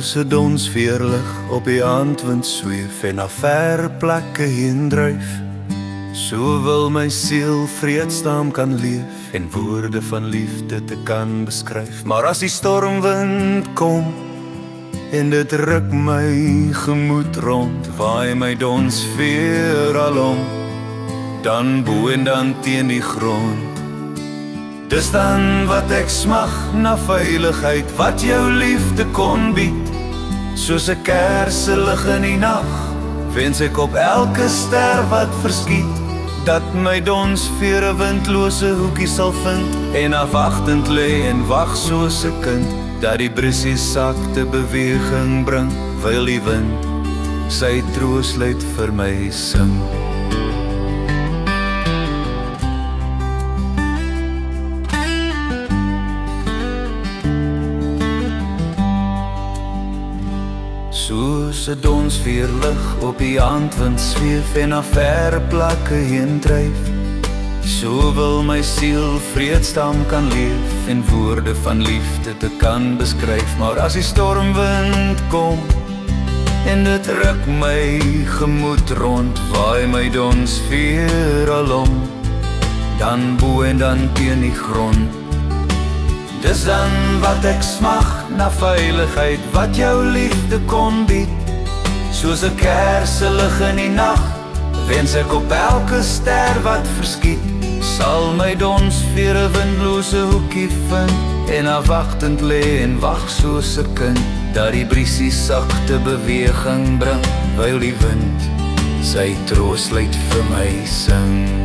Soos 'n donsveerlig op die aandwind sweef en na ver plekke heen dryf, so wil my siel vreedsaam kan leef en woorde van liefde te kan beskryf. Maar as die stormwind kom en dit ruk my gemoed rond, waai my donsveer alom, dan bo en dan teen die grond. Dis dan wat ek smag na veiligheid, wat jou liefde kon bied. Soos 'n kerselig in die nag, wens ek op elke ster wat verskiet, dat my donsveer 'n windlose hoekie sal vind, en afwagtend lê en wag soos 'n kind, dat die briesies sakte beweging bring, wyl die wind sy troostluit vir my sing. Soos 'n donsveerlig op die aandwind sweef en na verre plekke heen dryf, so wil my siel vreedsaam kan leef en woorde van liefde te kan beskryf. Maar as die stormwind kom en dit ruk my gemoed rond, waai my donsveer alom, dan bo en dan teen die grond. Dis dan wat ek smag na veiligheid, wat jou liefde kon bied. Soos 'n kerselig in die nag, wens ek op elke ster wat verskiet, sal my donsveer 'n windlose hoekie vind, en afwagtend lê en wag soos 'n kind, dat die briesies sagte beweging bring, wyl die wind sy troostluit vir my sing.